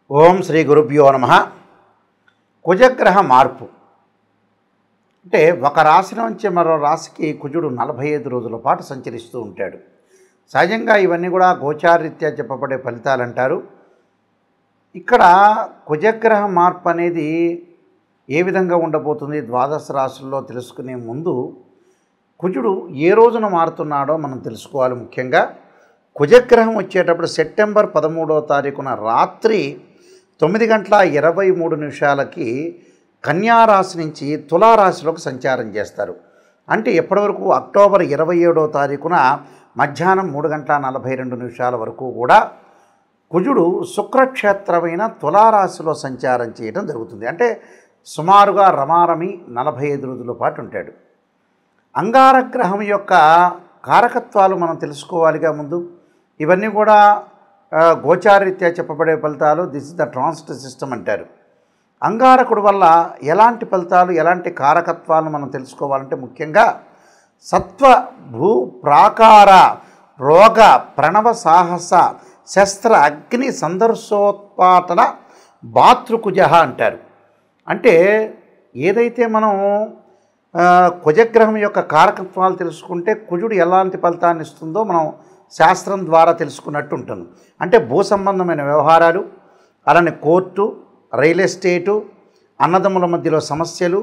ఓం శ్రీ గురుభ్యో నమః. కుజగ్రహ మార్పు అంటే ఒక రాశి నుంచి మరో రాశికి కుజుడు 45 రోజుల పాటు సంచరిస్తూ ఉంటాడు. సహజంగా ఇవన్నీ కూడా గోచారరీత్యా చెప్పబడే ఫలితాలు అంటారు. ఇక్కడ కుజగ్రహ మార్పు అనేది ఏ విధంగా ఉండబోతుంది ద్వాదశ రాశుల్లో తెలుసుకునే ముందు కుజుడు ఏ రోజున మారుతున్నాడో మనం తెలుసుకోవాలి. ముఖ్యంగా కుజగ్రహం వచ్చేటప్పుడు సెప్టెంబర్ 13వ తారీఖున రాత్రి 9:23 కన్యారాశి నుంచి తులారాశిలోకి సంచారం చేస్తారు. అంటే ఎప్పటివరకు అక్టోబర్ 27వ తారీఖున మధ్యాహ్నం 3:42 వరకు కూడా కుజుడు శుక్రక్షేత్రమైన తులారాశిలో సంచారం చేయడం జరుగుతుంది. అంటే సుమారుగా రమారమి 45 రోజుల పాటు ఉంటాడు. అంగారగ్రహం యొక్క కారకత్వాలు మనం తెలుసుకోవాలిగా ముందు. ఇవన్నీ కూడా గోచారరీత్యా చెప్పబడే ఫలితాలు. This is the transit system అంటారు. అంగారకుడు వల్ల ఎలాంటి ఫలితాలు, ఎలాంటి కారకత్వాలను మనం తెలుసుకోవాలంటే ముఖ్యంగా సత్వ భూ ప్రాకార రోగ ప్రణవ సాహస శస్త్ర అగ్ని సందర్శోత్పాటన భాతృకుజ అంటారు. అంటే ఏదైతే మనం కుజగ్రహం యొక్క కారకత్వాలు తెలుసుకుంటే కుజుడు ఎలాంటి ఫలితాన్ని ఇస్తుందో మనం శాస్త్రం ద్వారా తెలుసుకున్నట్టు ఉంటుంది. అంటే భూ సంబంధమైన వ్యవహారాలు, అలానే కోర్టు, రియల్ ఎస్టేటు, అన్నదమ్ముల మధ్యలో సమస్యలు,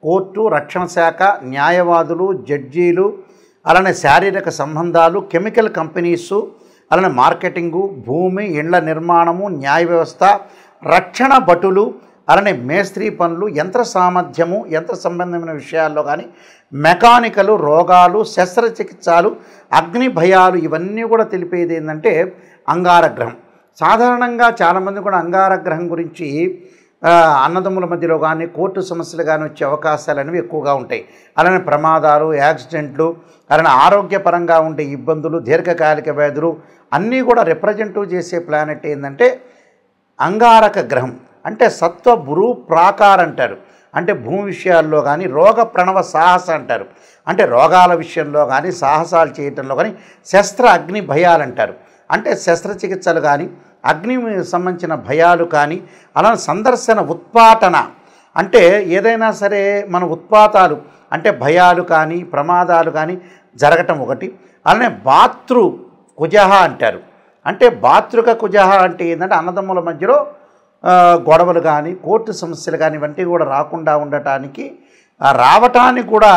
కోర్టు, రక్షణ శాఖ, న్యాయవాదులు, జడ్జీలు, అలానే శారీరక సంబంధాలు, కెమికల్ కంపెనీసు, అలానే మార్కెటింగు, భూమి, ఇండ్ల నిర్మాణము, న్యాయ వ్యవస్థ, రక్షణ భటులు, అలానే మేస్త్రీ పనులు, యంత్ర సామర్థ్యము, యంత్ర సంబంధమైన విషయాల్లో కానీ మెకానికలు, రోగాలు, శస్త్రచికిత్సలు, అగ్ని భయాలు, ఇవన్నీ కూడా తెలిపేది ఏంటంటే అంగారగ్రహం. సాధారణంగా చాలామంది కూడా అంగారగ్రహం గురించి అన్నదమ్ముల మధ్యలో కానీ కోర్టు సమస్యలు కానీ వచ్చే అవకాశాలు అనేవి ఎక్కువగా ఉంటాయి. అలానే ప్రమాదాలు, యాక్సిడెంట్లు, అలానే ఆరోగ్యపరంగా ఉండే ఇబ్బందులు, దీర్ఘకాలిక వ్యాధులు అన్నీ కూడా రిప్రజెంటివ్ చేసే ప్లానెట్ ఏంటంటే అంగారక గ్రహం. అంటే సత్వ భూ ప్రాకార అంటారు. అంటే భూమి విషయాల్లో కానీ రోగ ప్రణవ సాహస అంటారు. అంటే రోగాల విషయంలో కానీ సాహసాలు చేయటంలో కానీ శస్త్ర అగ్ని భయాలు అంటారు. అంటే శస్త్రచికిత్సలు కానీ అగ్ని సంబంధించిన భయాలు కానీ అలానే సందర్శన ఉత్పాటన అంటే ఏదైనా సరే మన ఉత్పాతాలు అంటే భయాలు కానీ ప్రమాదాలు కానీ జరగటం ఒకటి. అలానే భాతృ కుజహ అంటారు. అంటే భాతృక కుజహ అంటే ఏంటంటే అన్నదమ్ముల మధ్యలో గొడవలు కానీ కోర్టు సమస్యలు కానీ ఇవన్నీ కూడా రాకుండా ఉండటానికి రావటానికి కూడా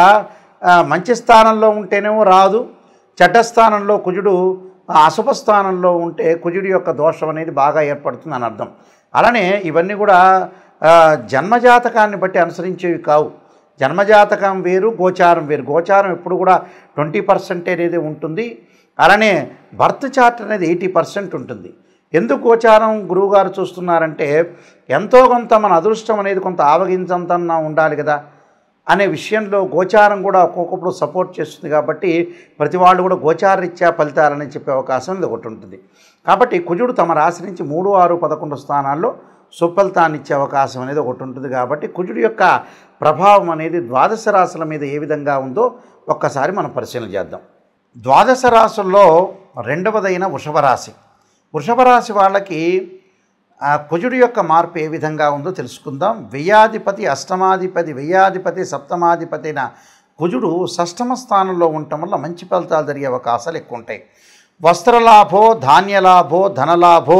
మంచి స్థానంలో ఉంటేనేమో రాదు, చెడ్డ స్థానంలో కుజుడు అశుభ స్థానంలో ఉంటే కుజుడి యొక్క దోషం అనేది బాగా ఏర్పడుతుంది అని అర్థం. అలానే ఇవన్నీ కూడా జన్మజాతకాన్ని బట్టి అనుసరించేవి కావు. జన్మజాతకం వేరు, గోచారం వేరు. గోచారం ఎప్పుడు కూడా 20% అనేది ఉంటుంది. అలానే బర్త్ చార్ట్ అనేది 80% ఉంటుంది. ఎందుకు గోచారం గురువుగారు చూస్తున్నారంటే ఎంతో కొంత మన అదృష్టం అనేది కొంత ఆవగించంతన్నా ఉండాలి కదా అనే విషయంలో గోచారం కూడా ఒక్కొక్కప్పుడు సపోర్ట్ చేస్తుంది. కాబట్టి ప్రతి వాళ్ళు కూడా గోచారరీత్యా ఫలితాలని చెప్పే అవకాశం ఇది ఒకటి ఉంటుంది. కాబట్టి కుజుడు తమ రాశి నుంచి 3, 6, 11 స్థానాల్లో సుఫలితాన్ని ఇచ్చే అవకాశం అనేది ఒకటి ఉంటుంది. కాబట్టి కుజుడు యొక్క ప్రభావం అనేది ద్వాదశ రాశుల మీద ఏ విధంగా ఉందో ఒక్కసారి మనం పరిశీలన చేద్దాం. ద్వాదశ రాశుల్లో రెండవదైన వృషభ రాశి. వృషభ రాశి వాళ్ళకి కుజుడు యొక్క మార్పు ఏ విధంగా ఉందో తెలుసుకుందాం. వ్యయాధిపతి, అష్టమాధిపతి, వ్యయాధిపతి, సప్తమాధిపతి అయిన కుజుడు షష్టమ స్థానంలో ఉండటం వల్ల మంచి ఫలితాలు జరిగే అవకాశాలు ఎక్కువ ఉంటాయి. వస్త్రలాభో, ధాన్యలాభో, ధనలాభో,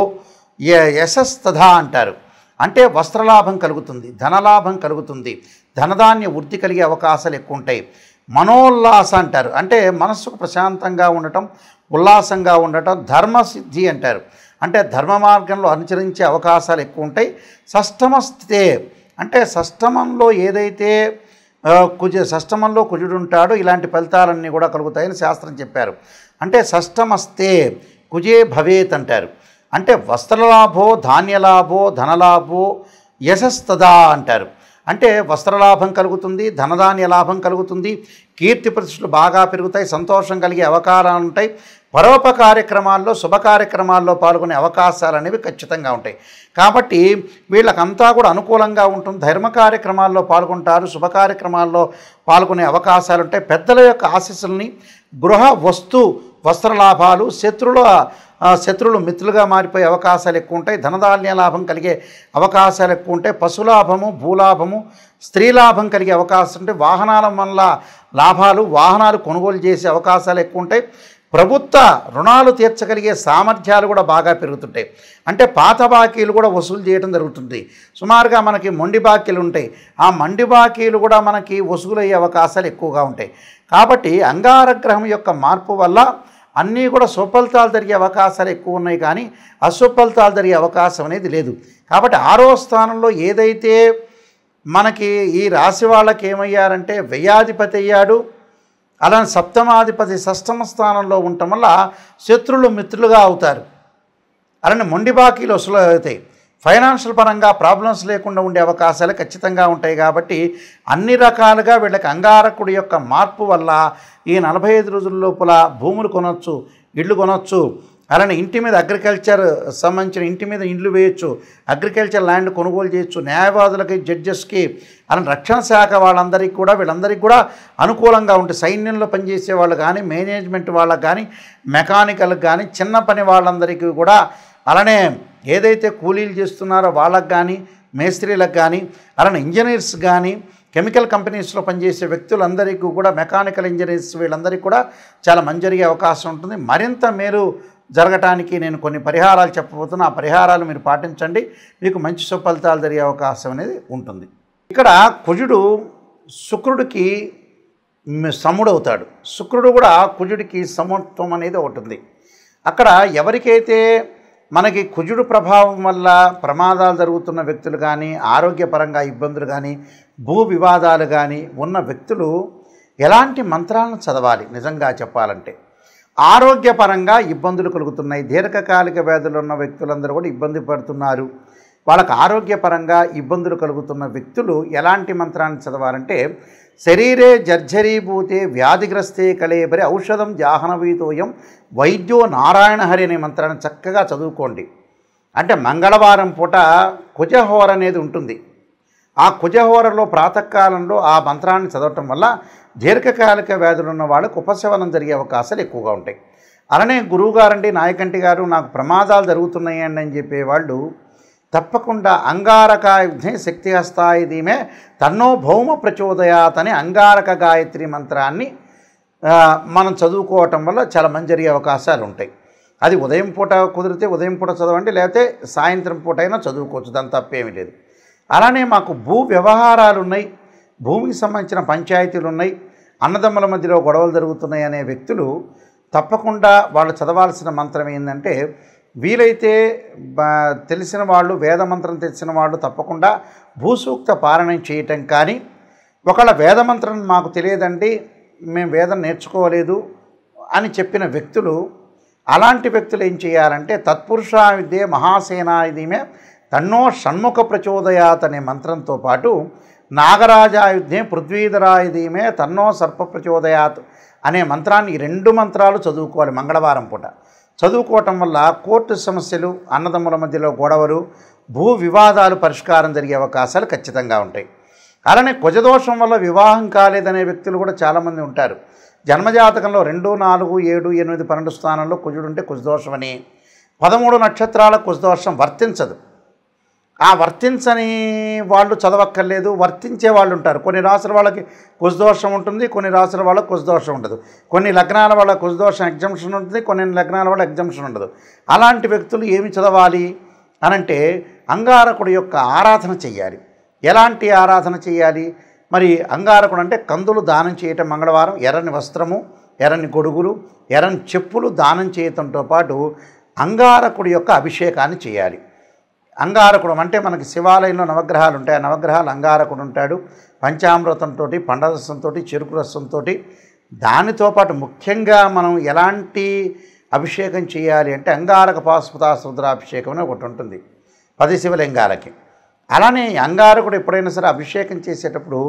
యశస్తథ అంటారు. అంటే వస్త్రలాభం కలుగుతుంది, ధనలాభం కలుగుతుంది, ధనధాన్య వృద్ధి కలిగే అవకాశాలు ఎక్కువ ఉంటాయి. మనోల్లాస అంటారు. అంటే మనస్సుకు ప్రశాంతంగా ఉండటం, ఉల్లాసంగా ఉండటం, ధర్మసిద్ధి అంటారు. అంటే ధర్మ మార్గంలో అనుసరించే అవకాశాలు ఎక్కువ ఉంటాయి. షష్టమ స్థితే అంటే షష్టమంలో ఏదైతే షష్టమంలో కుజుడు ఉంటాడో ఇలాంటి ఫలితాలన్నీ కూడా కలుగుతాయని శాస్త్రం చెప్పారు. అంటే షష్టమస్తే కుజే భవేత్ అంటారు. అంటే వస్త్రలాభో, ధాన్యలాభో, ధనలాభో, యశస్తదా అంటారు. అంటే వస్త్రలాభం కలుగుతుంది, ధనధాన్య లాభం కలుగుతుంది, కీర్తి ప్రతిష్టలు బాగా పెరుగుతాయి, సంతోషం కలిగే అవకాశాలు ఉంటాయి. పరోప కార్యక్రమాల్లో, శుభ కార్యక్రమాల్లో పాల్గొనే అవకాశాలు అనేవి ఖచ్చితంగా ఉంటాయి. కాబట్టి వీళ్ళకంతా కూడా అనుకూలంగా ఉంటుంది. ధర్మ కార్యక్రమాల్లో పాల్గొంటారు, శుభ కార్యక్రమాల్లో పాల్గొనే అవకాశాలు ఉంటాయి. పెద్దల యొక్క ఆశీస్సుల్ని, గృహ వస్తు వస్త్ర లాభాలు, శత్రువులు మిత్రులుగా మారిపోయే అవకాశాలు ఎక్కువ ఉంటాయి. ధనధాన్య లాభం కలిగే అవకాశాలు ఎక్కువ ఉంటాయి. పశులాభము, భూలాభము, స్త్రీ లాభం కలిగే అవకాశం ఉంటాయి. వాహనాల వల్ల లాభాలు, వాహనాలు కొనుగోలు చేసే అవకాశాలు ఎక్కువ ఉంటాయి. ప్రభుత్వ రుణాలు తీర్చగలిగే సామర్థ్యాలు కూడా బాగా పెరుగుతుంటాయి. అంటే పాత బాకీలు కూడా వసూలు చేయడం జరుగుతుంది. సుమారుగా మనకి మొండి బాకీలు ఉంటాయి. ఆ మొండి బాకీలు కూడా మనకి వసూలయ్యే అవకాశాలు ఎక్కువగా ఉంటాయి. కాబట్టి అంగారగ్రహం యొక్క మార్పు వల్ల అన్నీ కూడా సుఫలితాలు జరిగే అవకాశాలు ఎక్కువ ఉన్నాయి, కానీ అశుభఫలితాలు జరిగే అవకాశం అనేది లేదు. కాబట్టి 6వ స్థానంలో ఏదైతే మనకి ఈ రాశి వాళ్ళకి ఏమయ్యారంటే వ్యయాధిపతి అయ్యాడు, అలానే సప్తమాధిపతి షష్టమ స్థానంలో ఉండటం వల్ల శత్రువులు మిత్రులుగా అవుతారు. అలానే మొండి బాకీలు వసూలు అవుతాయి. ఫైనాన్షియల్ పరంగా ప్రాబ్లమ్స్ లేకుండా ఉండే అవకాశాలు ఖచ్చితంగా ఉంటాయి. కాబట్టి అన్ని రకాలుగా వీళ్ళకి అంగారకుడి యొక్క మార్పు వల్ల ఈ 45 రోజుల లోపల భూములు కొనవచ్చు, ఇళ్ళు కొనవచ్చు, అలానే ఇంటి మీద అగ్రికల్చర్ సంబంధించిన ఇంటి మీద ఇండ్లు వేయచ్చు, అగ్రికల్చర్ ల్యాండ్ కొనుగోలు చేయొచ్చు. న్యాయవాదులకి, జడ్జెస్కి, అలానే రక్షణ శాఖ వాళ్ళందరికీ కూడా వీళ్ళందరికీ కూడా అనుకూలంగా ఉంటాయి. సైన్యంలో పనిచేసే వాళ్ళు కానీ, మేనేజ్మెంట్ వాళ్ళకి కానీ, మెకానికల్కి కానీ, చిన్న పని వాళ్ళందరికీ కూడా, అలానే ఏదైతే కూలీలు చేస్తున్నారో వాళ్ళకి కానీ, మేస్త్రీలకు కానీ, అలానే ఇంజనీర్స్ కానీ, కెమికల్ కంపెనీస్లో పనిచేసే వ్యక్తులందరికీ కూడా, మెకానికల్ ఇంజనీర్స్ వీళ్ళందరికీ కూడా చాలా మంచి జరిగే అవకాశం ఉంటుంది. మరింత మేలు జరగటానికి నేను కొన్ని పరిహారాలు చెప్పబోతున్నా. ఆ పరిహారాలు మీరు పాటించండి, మీకు మంచి సుఫలితాలు జరిగే అవకాశం అనేది ఉంటుంది. ఇక్కడ కుజుడు శుక్రుడికి సముడవుతాడు. శుక్రుడు కూడా కుజుడికి సమత్వం అనేది ఒకటి ఉంది. అక్కడ ఎవరికైతే మనకి కుజుడు ప్రభావం వల్ల ప్రమాదాలు జరుగుతున్న వ్యక్తులు కానీ, ఆరోగ్యపరంగా ఇబ్బందులు కానీ, భూ వివాదాలు కానీ ఉన్న వ్యక్తులు ఎలాంటి మంత్రాలను చదవాలి? నిజంగా చెప్పాలంటే ఆరోగ్యపరంగా ఇబ్బందులు కలుగుతున్నాయి. దీర్ఘకాలిక వ్యాధులు ఉన్న వ్యక్తులందరూ కూడా ఇబ్బంది పడుతున్నారు. వాళ్ళకు ఆరోగ్యపరంగా ఇబ్బందులు కలుగుతున్న వ్యక్తులు ఎలాంటి మంత్రాన్ని చదవాలంటే శరీరే జర్జరీభూతే వ్యాధిగ్రస్తే కళేబరి ఔషధం జాహ్నవీతోయం వైద్యో నారాయణ హరి అనే మంత్రాన్ని చక్కగా చదువుకోండి. అంటే మంగళవారం పూట కుజహోర అనేది ఉంటుంది. ఆ కుజహోరలో ప్రాతకాలంలో ఆ మంత్రాన్ని చదవటం వల్ల దీర్ఘకాలిక వ్యాధులు ఉన్న వాళ్ళకు ఉపశమనం జరిగే అవకాశాలు ఎక్కువగా ఉంటాయి. అలానే గురువుగారండి, నాయకంటి గారు, నాకు ప్రమాదాలు జరుగుతున్నాయండి అని చెప్పేవాళ్ళు తప్పకుండా అంగారకాయుధే శక్తి హస్తాయి ధీమే తన్నో భౌమ ప్రచోదయాత్ అనే అంగారక గాయత్రి మంత్రాన్ని మనం చదువుకోవటం వల్ల చాలా మంచి జరిగే అవకాశాలు ఉంటాయి. అది ఉదయం పూట కుదిరితే ఉదయం పూట చదవండి, లేకపోతే సాయంత్రం పూట అయినా చదువుకోవచ్చు, దాని తప్పేమీ లేదు. అలానే మాకు భూ వ్యవహారాలు ఉన్నాయి, భూమికి సంబంధించిన పంచాయతీలు ఉన్నాయి, అన్నదమ్ముల మధ్యలో గొడవలు జరుగుతున్నాయి అనే వ్యక్తులు తప్పకుండా వాళ్ళు చదవాల్సిన మంత్రం ఏంటంటే, వీలైతే తెలిసిన వాళ్ళు, వేదమంత్రం తెలిసిన వాళ్ళు తప్పకుండా భూసూక్త పారాయణం చేయటం కానీ, ఒకవేళ వేదమంత్రం మాకు తెలియదండి, మేము వేదం నేర్చుకోలేదు అని చెప్పిన వ్యక్తులు, అలాంటి వ్యక్తులు ఏం చేయాలంటే తత్పురుషా విద్యే మహాసేనాయుధీమే తన్నో షణ్ముఖ ప్రచోదయాత్ అనే మంత్రంతో పాటు నాగరాజాయుధే పృథ్వీధరాయుధీమే తన్నో సర్ప ప్రచోదయాత్ అనే మంత్రాన్ని, ఈ 2 మంత్రాలు చదువుకోవాలి మంగళవారం పూట. చదువుకోవటం వల్ల కోర్టు సమస్యలు, అన్నదమ్ముల మధ్యలో గొడవలు, భూ వివాదాలు పరిష్కారం జరిగే అవకాశాలు ఖచ్చితంగా ఉంటాయి. అలానే కుజదోషం వల్ల వివాహం కాలేదనే వ్యక్తులు కూడా చాలామంది ఉంటారు. జన్మజాతకంలో 2, 4, 7, 8, 12 స్థానంలో కుజుడు ఉంటే కుజదోషం అని, 13 నక్షత్రాల కుజదోషం వర్తించదు. ఆ వర్తించని వాళ్ళు చదవక్కర్లేదు, వర్తించే వాళ్ళు ఉంటారు. కొన్ని రాసుల వాళ్ళకి కుజదోషం ఉంటుంది, కొన్ని రాసుల వాళ్ళకి కుజదోషం ఉండదు. కొన్ని లగ్నాల వాళ్ళ కుజదోషం ఎగ్జంప్షన్ ఉంటుంది, కొన్ని లగ్నాల వాళ్ళ ఎగ్జంప్షన్ ఉండదు. అలాంటి వ్యక్తులు ఏమి చదవాలి అనంటే అంగారకుడి యొక్క ఆరాధన చెయ్యాలి. ఎలాంటి ఆరాధన చేయాలి మరి? అంగారకుడు అంటే కందులు దానం చేయటం మంగళవారం, ఎర్రని వస్త్రము, ఎర్రని గొడుగులు, ఎర్రని చెప్పులు దానం చేయటంతో పాటు అంగారకుడి యొక్క అభిషేకాన్ని చేయాలి. అంగారకుడు అంటే మనకి శివాలయంలో నవగ్రహాలు ఉంటాయి, ఆ నవగ్రహాలు అంగారకుడు ఉంటాడు. పంచామృతంతో, పండరసంతో, చెరుకు రసంతో, దానితో పాటు ముఖ్యంగా మనం ఎలాంటి అభిషేకం చేయాలి అంటే అంగారక పాశుపతాశుద్రాభిషేకం అని ఒకటి ఉంటుంది 10 శివలింగాలకి. అలానే అంగారకుడు ఎప్పుడైనా సరే అభిషేకం చేసేటప్పుడు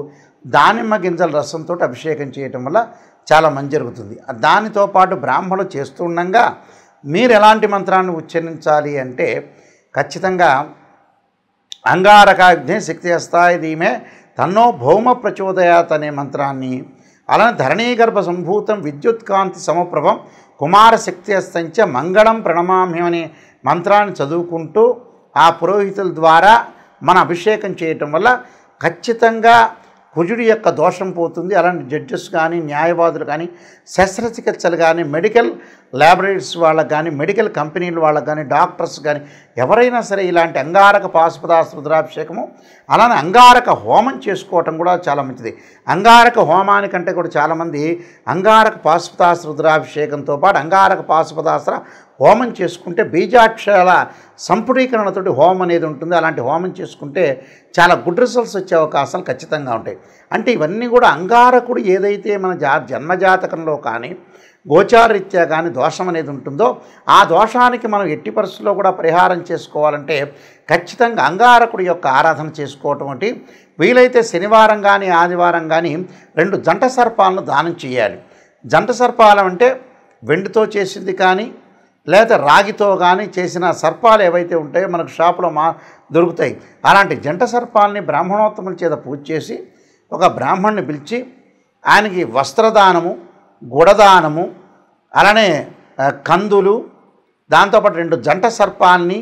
దానిమ్మ గింజల రసంతో అభిషేకం చేయటం వల్ల చాలా మంచి జరుగుతుంది. దానితో పాటు బ్రాహ్మణులు చేస్తుండగా మీరు ఎలాంటి మంత్రాన్ని ఉచ్చరించాలి అంటే ఖచ్చితంగా అంగారకాగ్నే శక్తి హస్తాయ ధీమే తన్నో భౌమ ప్రచోదయాత్ అనే మంత్రాన్ని, అలానే ధరణీగర్భ సంభూతం విద్యుత్ కాంతి సమప్రభం కుమారశక్తి అస్తంచ మంగళం ప్రణమామ్యం అనే మంత్రాన్ని చదువుకుంటూ ఆ పురోహితుల ద్వారా మన అభిషేకం చేయటం వల్ల ఖచ్చితంగా కుజుడి యొక్క దోషం పోతుంది. అలాంటి జడ్జెస్ కానీ, న్యాయవాదులు కానీ, శస్త్రచికిత్సలు కానీ, మెడికల్ ల్యాబొరేటరీస్ వాళ్ళకి కానీ, మెడికల్ కంపెనీల వాళ్ళకి కానీ, డాక్టర్స్ కానీ ఎవరైనా సరే ఇలాంటి అంగారక పాశుపదాస్త్ర రుద్రాభిషేకము అలానే అంగారక హోమం చేసుకోవటం కూడా చాలా మంచిది. అంగారక హోమానికంటే కూడా చాలామంది అంగారక పాశుపదాస్త్ర రుద్రాభిషేకంతో పాటు అంగారక పాశుపదాస్త్ర హోమం చేసుకుంటే బీజాక్షరాల సంపుటీకరణతోటి హోమం అనేది ఉంటుంది. అలాంటి హోమం చేసుకుంటే చాలా గుడ్ రిజల్ట్స్ వచ్చే అవకాశాలు ఖచ్చితంగా ఉంటాయి. అంటే ఇవన్నీ కూడా అంగారకుడు ఏదైతే మన జన్మజాతకంలో కానీ గోచారరీత్యా కానీ దోషం అనేది ఉంటుందో ఆ దోషానికి మనం ఎట్టి పరిస్థితుల్లో కూడా పరిహారం చేసుకోవాలంటే ఖచ్చితంగా అంగారకుడి యొక్క ఆరాధన చేసుకోవటం అంటే వీలైతే శనివారం కానీ ఆదివారం కానీ 2 జంట సర్పాలను దానం చేయాలి. జంట సర్పాలు అంటే వెండితో చేసింది కానీ లేదా రాగితో కానీ చేసిన సర్పాలు ఏవైతే ఉంటాయో మనకు షాపులో దొరుకుతాయి. అలాంటి జంట సర్పాలని బ్రాహ్మణోత్తముల చేత పూజ చేసి ఒక బ్రాహ్మణ్ణి పిలిచి ఆయనకి వస్త్రదానము, గుడదానము, అలానే కందులు, దాంతోపాటు 2 జంట సర్పాన్ని,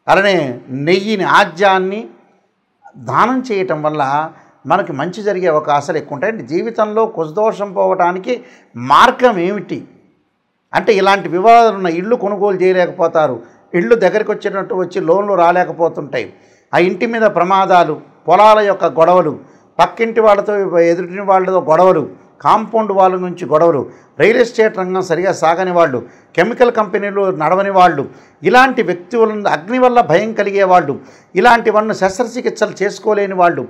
అలానే నెయ్యిని, ఆజ్యాన్ని దానం చేయటం వల్ల మనకి మంచి జరిగే అవకాశాలు ఎక్కువ ఉంటాయి. జీవితంలో కుజదోషం పోవడానికి మార్గం ఏమిటి అంటే ఇలాంటి వివాదాలు ఉన్న ఇళ్ళు కొనుగోలు చేయలేకపోతారు, ఇళ్ళు దగ్గరికి వచ్చేటట్టు వచ్చి లోన్లు రాలేకపోతుంటాయి, ఆ ఇంటి మీద ప్రమాదాలు, పొలాల యొక్క గొడవలు, పక్కింటి వాళ్ళతో ఎదుటి వాళ్ళతో గొడవలు, కాంపౌండ్ వాళ్ళ నుంచి గొడవలు, రియల్ ఎస్టేట్ రంగం సరిగా సాగని వాళ్ళు, కెమికల్ కంపెనీలు నడవని వాళ్ళు, ఇలాంటి వ్యక్తులను అగ్ని వల్ల భయం కలిగే వాళ్ళు, ఇలాంటివన్నీ శస్త్రచికిత్సలు చేసుకోలేని వాళ్ళు,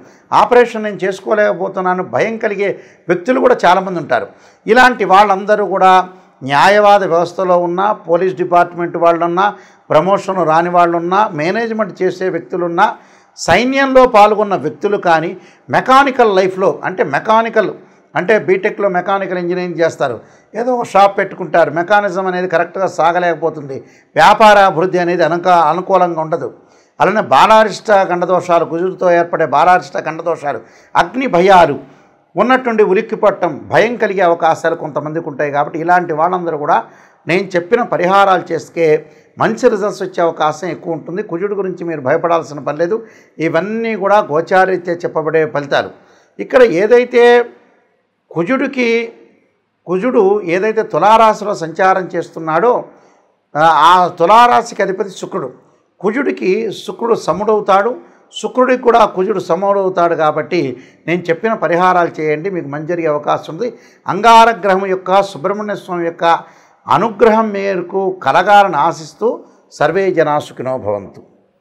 ఆపరేషన్ నేను చేసుకోలేకపోతున్నాను భయం కలిగే వ్యక్తులు కూడా చాలామంది ఉంటారు. ఇలాంటి వాళ్ళందరూ కూడా న్యాయవాద వ్యవస్థలో ఉన్న, పోలీస్ డిపార్ట్మెంట్ వాళ్ళున్నా, ప్రమోషన్ రాని వాళ్ళున్నా, మేనేజ్మెంట్ చేసే వ్యక్తులున్నా, సైన్యంలో పాల్గొన్న వ్యక్తులు కానీ, మెకానికల్ లైఫ్లో అంటే బీటెక్లో మెకానికల్ ఇంజనీరింగ్ చేస్తారు, ఏదో ఒక షాప్ పెట్టుకుంటారు, మెకానిజం అనేది కరెక్ట్గా సాగలేకపోతుంది, వ్యాపార అభివృద్ధి అనేది అనుకూలంగా ఉండదు. అలానే బాలారిష్ట గండదోషాలు, కుజుడితో ఏర్పడే బాలారిష్ట గండదోషాలు, అగ్ని భయాలు ఉన్నట్టుండి ఉలిక్కిపట్టడం, భయం కలిగే అవకాశాలు కొంతమందికి ఉంటాయి. కాబట్టి ఇలాంటి వాళ్ళందరూ కూడా నేను చెప్పిన పరిహారాలు చేస్తే మంచి రిజల్ట్స్ వచ్చే అవకాశం ఎక్కువ ఉంటుంది. కుజుడు గురించి మీరు భయపడాల్సిన పని లేదు. ఇవన్నీ కూడా గోచారీత్యా చెప్పబడే ఫలితాలు. ఇక్కడ ఏదైతే కుజుడు ఏదైతే తులారాశిలో సంచారం చేస్తున్నాడో ఆ తులారాశికి అధిపతి శుక్రుడు. కుజుడికి శుక్రుడు సముడవుతాడు, శుక్రుడికి కూడా కుజుడు సమవుతాడు. కాబట్టి నేను చెప్పిన పరిహారాలు చేయండి, మీకు మంచి జరిగే అవకాశం ఉంది. అంగారగ్రహం యొక్క సుబ్రహ్మణ్య స్వామి యొక్క అనుగ్రహం మేరకు కలగాలని ఆశిస్తూ సర్వే జనా సుఖినో భవంతు.